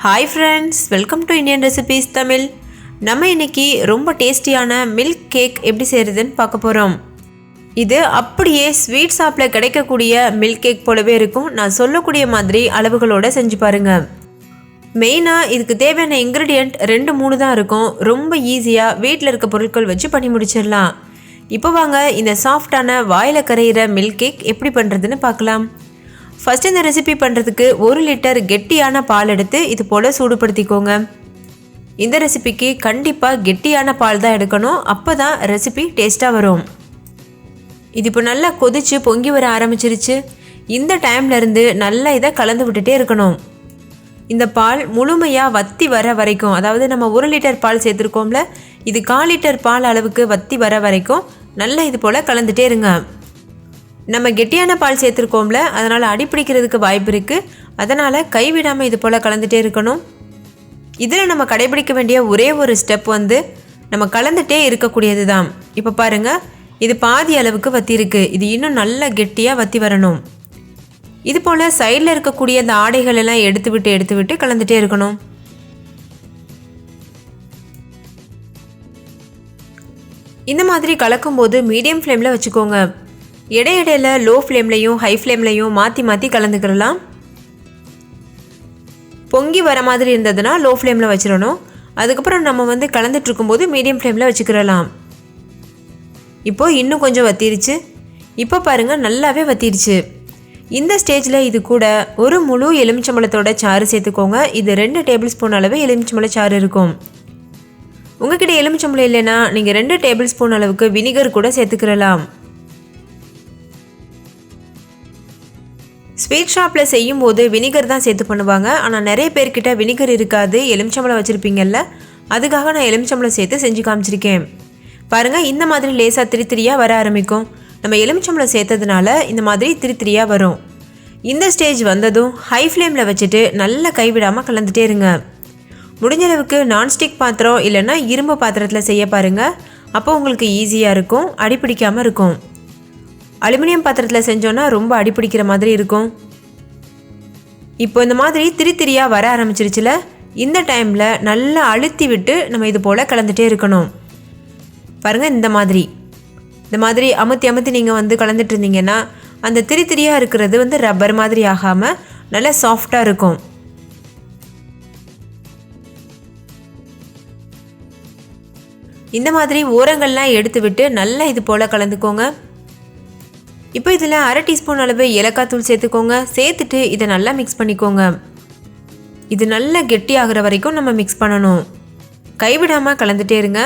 Hi friends, welcome to Indian Recipes Tamil. நம்ம இன்னைக்கு ரொம்ப டேஸ்டியான மில்க் கேக் எப்படி செய்யறதுன்னு பார்க்க போறோம். இது அப்படியே ஸ்வீட் ஷாப்ல கிடைக்கக்கூடிய மில்க் கேக் போலவே இருக்கும். நான் சொல்லக்கூடிய மாதிரி அளவுகளோட செஞ்சு பாருங்க. மெயினா இதுக்கு தேவையான இன்கிரிடியன்ட் 2-3 தான் இருக்கும். ரொம்ப ஈஸியா வீட்ல இருக்க பொருட்கள் வச்சு பண்ணி முடிச்சிடலாம். இப்போ வாங்க இந்த சாஃப்டான வாயில கரையிற மில்க் கேக் எப்படி பண்றதுன்னு பார்க்கலாம். ஃபர்ஸ்ட் இந்த ரெசிபி பண்ணுறதுக்கு 1 லிட்டர் கெட்டியான பால் எடுத்து இது போல் சூடுபடுத்திக்கோங்க. இந்த ரெசிபிக்கு கண்டிப்பாக கெட்டியான பால் தான் எடுக்கணும், அப்போ தான் ரெசிபி டேஸ்ட்டாக வரும். இது இப்போ நல்லா கொதிச்சு பொங்கி வர ஆரம்பிச்சிருச்சு. இந்த டைம்லேருந்து நல்லா இதை கலந்து விட்டுட்டே இருக்கணும். இந்த பால் முழுமையாக வற்றி வர வரைக்கும், அதாவது நம்ம 1 லிட்டர் பால் சேர்த்துருக்கோம்ல, இது 1/4 லிட்டர் பால் அளவுக்கு வற்றி வர வரைக்கும் நல்லா இது போல் கலந்துட்டே இருங்க. நம்ம கெட்டியான பால் சேர்த்துருக்கோம்ல, அதனால் அடிப்பிடிக்கிறதுக்கு வாய்ப்பு இருக்குது. அதனால் கைவிடாமல் இது போல் கலந்துகிட்டே இருக்கணும். இதில் நம்ம கடைபிடிக்க வேண்டிய ஒரே ஒரு ஸ்டெப் நம்ம கலந்துகிட்டே இருக்கக்கூடியது தான். இப்போ பாருங்கள், இது பாதி அளவுக்கு வற்றி இருக்குது. இது இன்னும் நல்லா கெட்டியாக வற்றி வரணும். இது போல் சைடில் இருக்கக்கூடிய அந்த ஆடைகள் எல்லாம் எடுத்து விட்டு கலந்துகிட்டே இருக்கணும். இந்த மாதிரி கலக்கும்போது மீடியம் ஃப்ளேமில் வச்சுக்கோங்க. இடையிடையில் லோ ஃப்ளேம்லையும் ஹை ஃப்ளேம்லையும் மாற்றி கலந்துக்கிறலாம். பொங்கி வர மாதிரி இருந்ததுன்னா லோ ஃப்ளேமில் வச்சிடணும். அதுக்கப்புறம் நம்ம கலந்துட்டு இருக்கும்போது மீடியம் ஃப்ளேமில் வச்சுக்கிறலாம். இப்போது இன்னும் கொஞ்சம் வத்திருச்சு. இப்போ பாருங்கள், நல்லாவே வத்திருச்சு. இந்த ஸ்டேஜில் இது கூட ஒரு முழு எலுமிச்சம்பழத்தோட சாறு சேர்த்துக்கோங்க. இது 2 டேபிள் ஸ்பூன் அளவு எலுமிச்சம்பழ சாறு இருக்கும். உங்ககிட்ட எலுமிச்சம்பழம் இல்லைன்னா நீங்கள் 2 டேபிள் ஸ்பூன் அளவுக்கு வினிகர் கூட சேர்த்துக்கிறலாம். ஸ்வீட் ஷாப்பில் செய்யும்போது வினிகர் தான் சேர்த்து பண்ணுவாங்க. ஆனால் நிறைய பேர்கிட்ட வினிகர் இருக்காது, எலுமிச்சம்பழம் வச்சுருப்பீங்கல்ல, அதுக்காக நான் எலுமிச்சம்பழம் சேர்த்து செஞ்சு காமிச்சிருக்கேன். பாருங்கள், இந்த மாதிரி லேசாக திரியாக வர ஆரம்பிக்கும். நம்ம எலுமிச்சம்பழம் சேர்த்ததுனால இந்த மாதிரி திரியாக வரும். இந்த ஸ்டேஜ் வந்ததும் ஹை ஃப்ளேமில் வச்சுட்டு நல்லா கைவிடாமல் கலந்துட்டே இருங்க. முடிஞ்ச அளவுக்கு நான்ஸ்டிக் பாத்திரம் இல்லைன்னா இரும்பு பாத்திரத்தில் செய்ய பாருங்கள். அப்போ உங்களுக்கு ஈஸியாக இருக்கும், அடிப்பிடிக்காமல் இருக்கும். அலுமினியம் பாத்திரத்தில் செஞ்சோன்னா ரொம்ப அடிப்பிடிக்கிற மாதிரி இருக்கும். இப்போ இந்த மாதிரி திரியாக வர ஆரம்பிச்சிருச்சுல, இந்த டைமில் நல்லா அழுத்தி விட்டு நம்ம இது போல் கலந்துகிட்டே இருக்கணும். பாருங்கள், இந்த மாதிரி அமுத்தி நீங்கள் கலந்துட்டு இருந்தீங்கன்னா அந்த திரியாக இருக்கிறது ரப்பர் மாதிரி ஆகாமல் நல்லா சாஃப்டாக இருக்கும். இந்த மாதிரி ஓரங்கள்லாம் எடுத்து விட்டு நல்லா இது போல் கலந்துக்கோங்க. இப்போ இதில் 1/2 டீஸ்பூன் அளவு ஏலக்காய் தூள் சேர்த்துக்கோங்க. சேர்த்துட்டு இதை நல்லா மிக்ஸ் பண்ணிக்கோங்க. இது நல்லா கெட்டி ஆகிற வரைக்கும் நம்ம மிக்ஸ் பண்ணணும். கைவிடாமல் கலந்துட்டே இருங்க.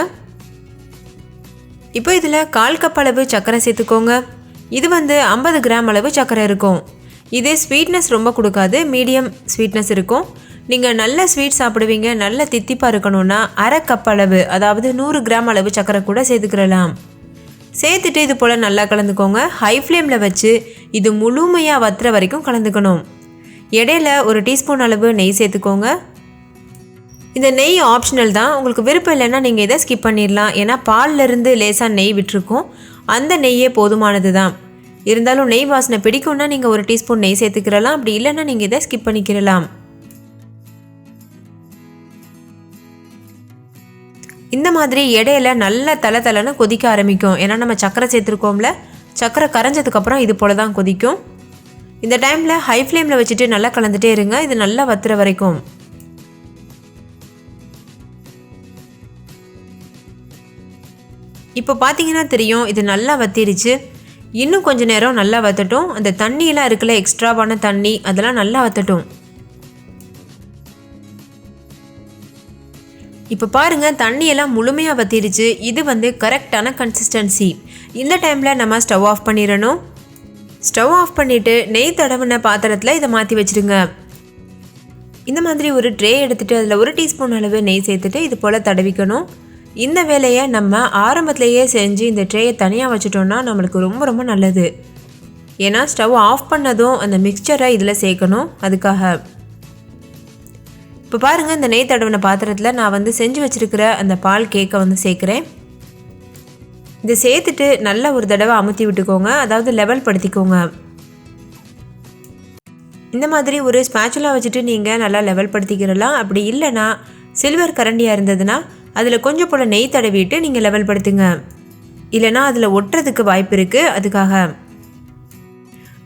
இப்போ இதில் 1/4 கப் அளவு சர்க்கரை சேர்த்துக்கோங்க. இது 50 கிராம் அளவு சர்க்கரை இருக்கும். இது ஸ்வீட்னஸ் ரொம்ப கொடுக்காது, மீடியம் ஸ்வீட்னஸ் இருக்கும். நீங்கள் நல்ல ஸ்வீட் சாப்பிடுவீங்க, நல்ல தித்திப்பாக இருக்கணும்னா 1/2 கப் அளவு, அதாவது 100 கிராம் அளவு சர்க்கரை கூட சேர்த்துக்கிறலாம். சேர்த்துட்டு இது போல் நல்லா கலந்துக்கோங்க. ஹை ஃப்ளேமில் வச்சு இது முழுமையாக வத்துற வரைக்கும் கலந்துக்கணும். இடையில 1 டீஸ்பூன் அளவு நெய் சேர்த்துக்கோங்க. இந்த நெய் ஆப்ஷனல் தான், உங்களுக்கு விருப்பம் இல்லைன்னா நீங்கள் இதை ஸ்கிப் பண்ணிடலாம். ஏன்னா பால்லேருந்து லேசாக நெய் விட்டுருக்கும், அந்த நெய்யே போதுமானது தான். இருந்தாலும் நெய் வாசனை பிடிக்கும்னா நீங்கள் 1 டீஸ்பூன் நெய் சேர்த்துக்கிறலாம். அப்படி இல்லைன்னா நீங்கள் இதை ஸ்கிப் பண்ணிக்கிறலாம். இந்த மாதிரி இடையில நல்லா தலை கொதிக்க ஆரம்பிக்கும். ஏன்னா நம்ம சக்கரை சேர்த்துருக்கோம்ல, சக்கரை கரைஞ்சதுக்கப்புறம் இது போல தான் கொதிக்கும். இந்த டைமில் ஹை ஃப்ளேமில் வச்சுட்டு நல்லா கலந்துட்டே இருங்க, இது நல்லா வத்துற வரைக்கும். இப்போ பார்த்தீங்கன்னா தெரியும், இது நல்லா வத்திருச்சு. இன்னும் கொஞ்சம் நேரம் நல்லா வத்தட்டும். அந்த தண்ணியெல்லாம் இருக்குல்ல, எக்ஸ்ட்ராவான தண்ணி, அதெல்லாம் நல்லா வத்தட்டும். இப்போ பாருங்கள், தண்ணியெல்லாம் முழுமையாக வத்திருச்சு. இது கரெக்டான கன்சிஸ்டன்சி. இந்த டைமில் நம்ம ஸ்டவ் ஆஃப் பண்ணிடணும். ஸ்டவ் ஆஃப் பண்ணிவிட்டு நெய் தடவின பாத்திரத்தில் இதை மாற்றி வச்சுருங்க. இந்த மாதிரி ஒரு ட்ரே எடுத்துகிட்டு அதில் 1 டீஸ்பூன் அளவு நெய் சேர்த்துட்டு இது போல் தடவிக்கணும். இந்த வேலையை நம்ம ஆரம்பத்திலேயே செஞ்சு இந்த ட்ரேயை தனியாக வச்சுட்டோன்னா நம்மளுக்கு ரொம்ப ரொம்ப நல்லது. ஏன்னா ஸ்டவ் ஆஃப் பண்ணதும் அந்த மிக்சரை இதில் சேர்க்கணும், அதுக்காக. இப்போ பாருங்கள், இந்த நெய் தடவின பாத்திரத்தில் நான் செஞ்சு வச்சுருக்கிற அந்த பால் கேக்கை சேர்க்குறேன். இதை சேர்த்துட்டு நல்லா ஒரு தடவை அமுத்தி விட்டுக்கோங்க, அதாவது லெவல் படுத்திக்கோங்க. இந்த மாதிரி ஒரு ஸ்பேச்சுலா வச்சுட்டு நீங்கள் நல்லா லெவல் படுத்திக்கிறலாம். அப்படி இல்லைனா சில்வர் கரண்டியாக இருந்ததுன்னா அதில் கொஞ்சம் போல் நெய் தடவிட்டு நீங்கள் லெவல் படுத்துங்க. இல்லைனா அதில் ஒட்டுறதுக்கு வாய்ப்பு இருக்குது. அதுக்காக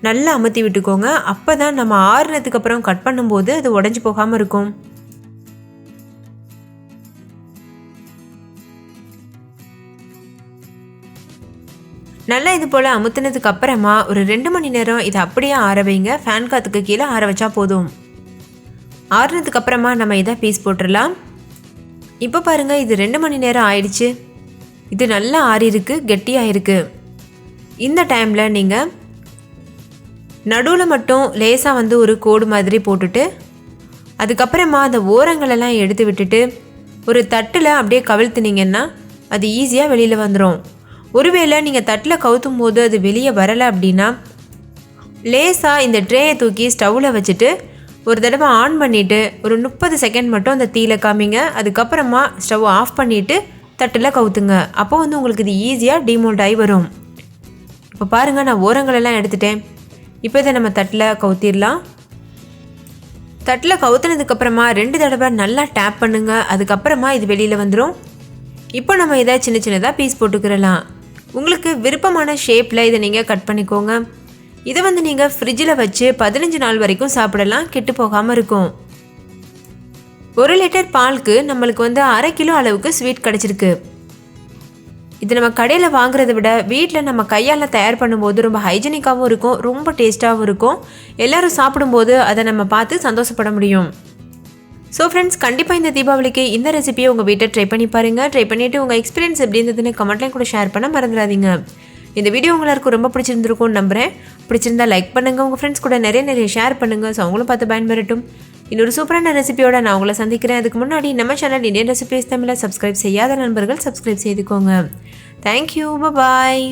நல்லா அமுத்தி விட்டுக்கோங்க. அப்போ தான் நம்ம ஆறுனதுக்கு அப்புறம் கட் பண்ணும்போது அது உடஞ்சி போகாமல் இருக்கும். நல்லா இது போல் அமுத்துனதுக்கு அப்புறமா ஒரு 2 மணி நேரம் இதை அப்படியே ஆற வைங்க. ஃபேன் காற்றுக்கு கீழே ஆற வச்சா போதும். ஆறுனதுக்கு அப்புறமா நம்ம இதை பீஸ் போட்டுடலாம். இப்போ பாருங்கள், இது 2 மணி நேரம் ஆயிடுச்சு. இது நல்லா ஆறிருக்கு, கெட்டியாக இருக்குது. இந்த டைமில் நீங்கள் நடுவில் மட்டும் லேசாக ஒரு கோடு மாதிரி போட்டுட்டு அதுக்கப்புறமா அந்த ஓரங்களெல்லாம் எடுத்து விட்டுட்டு ஒரு தட்டில் அப்படியே கவிழ்த்துனீங்கன்னா அது ஈஸியாக வெளியில் வந்துடும். ஒருவேளை நீங்கள் தட்டில் கவுத்தும் போது அது வெளியே வரலை அப்படின்னா லேசாக இந்த ட்ரேயை தூக்கி ஸ்டவ்வில் வச்சுட்டு ஒரு தடவை ஆன் பண்ணிவிட்டு ஒரு 30 செகண்ட் மட்டும் அந்த தீயில காமிங்க. அதுக்கப்புறமா ஸ்டவ் ஆஃப் பண்ணிவிட்டு தட்டில் கவுத்துங்க. அப்போ உங்களுக்கு இது ஈஸியாக டீமோல்ட் ஆகி வரும். இப்போ பாருங்கள், நான் ஓரங்களெல்லாம் எடுத்துட்டேன். இப்போ இதை நம்ம தட்டில் கவுத்திடலாம். தட்டில் கவுத்துனதுக்கப்புறமா 2 தடவை நல்லா டேப் பண்ணுங்கள். அதுக்கப்புறமா இது வெளியில் வந்துடும். இப்போ நம்ம இதை சின்ன சின்னதாக பீஸ் போட்டுக்கிறலாம். உங்களுக்கு விருப்பமான ஷேப்பில் இதை நீங்கள் கட் பண்ணிக்கோங்க. இதை நீங்கள் ஃப்ரிட்ஜில் வச்சு 15 நாள் வரைக்கும் சாப்பிடலாம். கெட்டு போகாமல் இருக்கும். 1 லிட்டர் பாலுக்கு நம்மளுக்கு 1/2 கிலோ அளவுக்கு ஸ்வீட் கிடச்சிருக்கு. இது நம்ம கடையில் வாங்குறத விட வீட்டில் நம்ம கையால் தயார் பண்ணும்போது ரொம்ப ஹைஜீனிக்காகவும் இருக்கும், ரொம்ப டேஸ்ட்டாகவும் இருக்கும். எல்லோரும் சாப்பிடும்போது அதை நம்ம பார்த்து சந்தோஷப்பட முடியும். ஸோ ஃப்ரெண்ட்ஸ், கண்டிப்பாக இந்த தீபாவளிக்கு இந்த ரெசிபியை உங்கள் வீட்டை ட்ரை பண்ணி பாருங்கள். ட்ரை பண்ணிவிட்டு உங்கள் எக்ஸ்பீரியன்ஸ் எப்படி இருந்ததுன்னு கமெண்ட்லையும் கூட ஷேர் பண்ண மறந்துடாதீங்க. இந்த வீடியோ உங்களுக்கு ரொம்ப பிடிச்சிருந்துருக்கும்னு நம்புகிறேன். பிடிச்சிருந்தா லைக் பண்ணுங்கள், உங்கள் ஃப்ரெண்ட்ஸ் கூட நிறைய ஷேர் பண்ணுங்கள். ஸோ அவங்களும் பார்த்து பயன்பெறட்டும். இன்னொரு சூப்பரான ரெசிபியோட நான் உங்களை சந்திக்கிறேன். அதுக்கு முன்னாடி நம்ம சேனல் இந்தியன் ரெசிபிஸ் தமிழை சப்ஸ்கிரைப் செய்யாத நண்பர்கள் சப்ஸ்கிரைப் செய்துக்கோங்க. தேங்க்யூ, பாய்.